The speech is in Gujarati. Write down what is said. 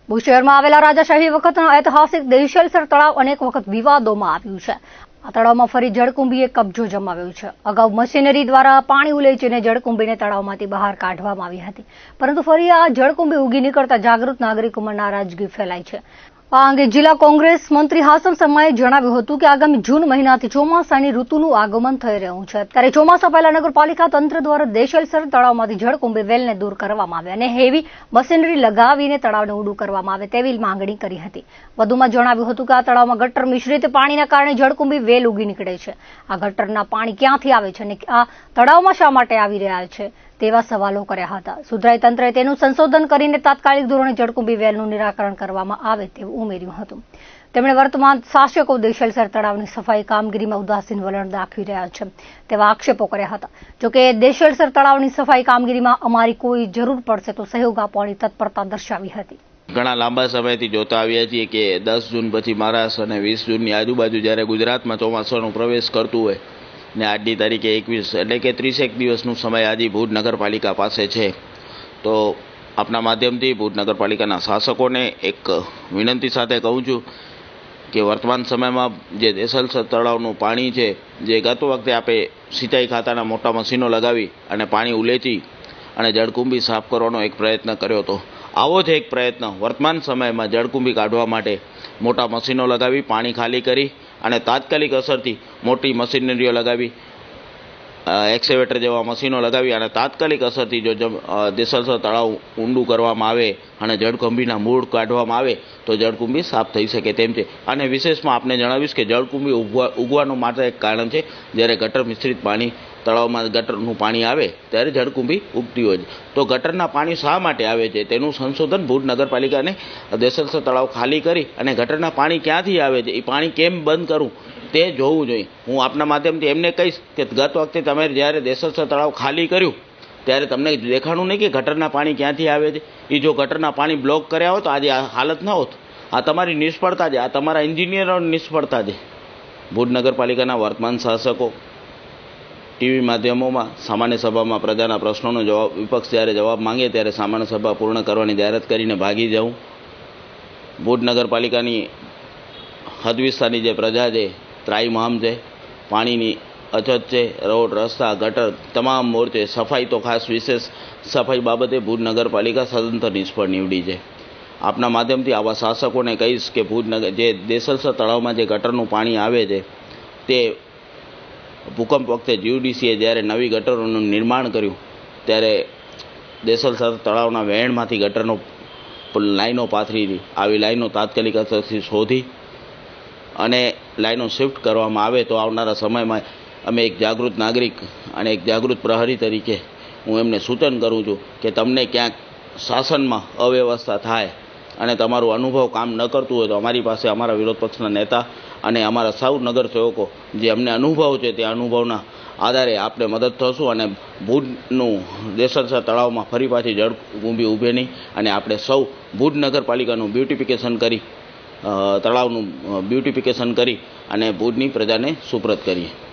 ભુજ શહેરમાં આવેલા રાજાશાહી વખતના ઐતિહાસિક દેશલસર તળાવ અનેક વખત વિવાદોમાં આવ્યું છે. આ તળાવમાં ફરી જળકુંભીએ કબજો જમાવ્યો છે. અગાઉ મશીનરી દ્વારા પાણી ઉલેચીને જળકુંભીને તળાવમાંથી બહાર કાઢવામાં આવી હતી, પરંતુ ફરી આ જળકુંભી ઉગી નીકળતા જાગૃત નાગરિકોમાં નારાજગી ફેલાઈ છે. આ અંગે જિલ્લા કોંગ્રેસ મંત્રી હાસમ શર્માએ જણાવ્યું હતું કે આગામી જૂન મહિનાથી ચોમાસાની ઋતુનું આગમન થઈ રહ્યું છે, ત્યારે ચોમાસા પહેલા નગરપાલિકા તંત્ર દ્વારા દેશલસર તળાવમાંથી જળકુંભી વેલને દૂર કરવામાં આવે અને હેવી મશીનરી લગાવીને તળાવને ઊંડું કરવામાં આવે તેવી માંગણી કરી હતી. વધુમાં જણાવ્યું હતું કે આ તળાવમાં ગટર મિશ્રિત પાણીના કારણે જળકુંભી વેલ ઉગી નીકળે છે. આ ગટરના પાણી ક્યાંથી આવે છે અને આ તળાવમાં શા માટે આવી રહ્યા છે તેવા સવાલો કર્યા હતા. સુધરાઈ તંત્રએ તેનું સંશોધન કરીને તાત્કાલિક ધોરણે જળકુંભી વેલનું નિરાકરણ કરવામાં આવે તેવું ઉમેર્યું હતું. તેમણે વર્તમાન શાસકો દેશલસર તળાવની સફાઈ કામગીરીમાં ઉદાસીન વલણ દાખવી રહ્યા છે તેવા આક્ષેપો કર્યા હતા. જોકે દેશલસર તળાવની સફાઈ કામગીરીમાં અમારી કોઈ જરૂર પડશે તો સહયોગ આપવાની તત્પરતા દર્શાવી હતી. ઘણા લાંબા સમયથી જોતા આવ્યા છીએ કે 10 જૂન પછી મહારાષ્ટ્ર અને 20 જૂનની આજુબાજુ જ્યારે ગુજરાતમાં ચોમાસાનો પ્રવેશ કરતું હોય ને આજની તારીખે 21 એટલે કે 30 દિવસનો સમય આજે ભુજ નગરપાલિકા પાસે છે, તો આપના માધ્યમથી ભુજ નગરપાલિકાના શાસકોને એક વિનંતી સાથે કહું છું કે વર્તમાન સમયમાં જે દેશલસર તળાવનું પાણી છે, જે ગત વખતે આપણે સિંચાઈ ખાતાના મોટા મશીનો લગાવી અને પાણી ઉલેચી અને જળકુંભી સાફ કરવાનો એક પ્રયત્ન કર્યો હતો, આવો જ એક પ્રયત્ન વર્તમાન સમયમાં જળકુંભી કાઢવા માટે મોટા મશીનો લગાવી પાણી ખાલી કરી અને તાત્કાલિક અસરથી મોટી મશીનરીઓ લગાવી એક્સકેવેટર જેવા મશીનો લગાવી અને તાત્કાલિક અસરથી જો દેશલસર તળાવ ઊંડું કરવામાં આવે અને જળકુંભીના મૂળ કાઢવામાં આવે તો જળકુંભી સાફ થઈ શકે તેમ છે. અને વિશેષમાં આપને જણાવીશ કે જળકુંભી ઉગવાનું માત્ર એક કારણ છે, જ્યારે ગટર મિશ્રિત પાણી તળાવમાં ગટરનું પાણી આવે ત્યારે જળકુંભી ઉગતી હોય છે. તો ગટરના પાણી શા માટે આવે છે તેનું સંશોધન ભુજ નગરપાલિકાને દેશલસર તળાવ ખાલી કરી અને ગટરના પાણી ક્યાંથી આવે છે, એ પાણી કેમ બંધ કરવું તે જોવું જોઈએ. હું આપના માધ્યમથી એમને કહીશ કે ગત વખતે તમે જ્યારે દેશલસર તળાવ ખાલી કર્યું ત્યારે તમને દેખાણું નહીં કે ગટરના પાણી ક્યાંથી આવે છે. એ જો ગટરના પાણી બ્લોક કર્યા હોત તો આજે આ હાલત ન હોત. આ તમારી નિષ્ફળતા છે, આ તમારા એન્જિનિયરોની નિષ્ફળતા છે. ભુજ નગરપાલિકાના વર્તમાન શાસકો ટીવી માધ્યમોમાં સામાન્ય સભામાં પ્રજાના પ્રશ્નોનો જવાબ, વિપક્ષ જ્યારે જવાબ માંગે ત્યારે સામાન્ય સભા પૂર્ણ કરવાની જાહેરાત કરીને ભાગી જવું. ભુજ નગરપાલિકાની હદ વિસ્તારની જે પ્રજા છે ત્રાહિમામ છે, પાણીની અછત છે, રોડ રસ્તા ગટર તમામ મોરચે સફાઈ તો ખાસ વિશેષ સફાઈ બાબતે ભુજ નગરપાલિકા સદંતર નિષ્ફળ નીવડી છે. આપના માધ્યમથી આવા શાસકોને કહીશ કે ભુજ જે દેશલસર તળાવમાં જે ગટરનું પાણી આવે છે તે ભૂકંપ વખતે જીયુડીસીએ જ્યારે નવી ગટરોનું નિર્માણ કર્યું ત્યારે દેશલસર તળાવના વહેણમાંથી ગટરનો લાઈનો પાથરી આવી લાઈનો તાત્કાલિક અસરથી શોધી અને લાઈનો શિફ્ટ કરવામાં આવે તો આવનારા સમયમાં અમે એક જાગૃત નાગરિક અને એક જાગૃત પ્રહરી તરીકે હું એમને સૂચન કરું છું કે તમને ક્યાંક શાસનમાં અવ્યવસ્થા થાય અને તમારું અનુભવ કામ ન કરતું હોય તો અમારી પાસે અમારા વિરોધ પક્ષના નેતા અને અમારા સૌ નગરસેવકો જે અમને અનુભવ છે તે અનુભવના આધારે આપણે મદદ થશું અને ભુજનું દેશલસર તળાવમાં ફરી પાછી જળકુંભી ઊભે નહીં અને આપણે સૌ ભુજ નગરપાલિકાનું બ્યુટિફિકેશન કરી તળાવનું બ્યુટિફિકેશન કરી અને ભુજની પ્રજાને સુપ્રત કરીએ.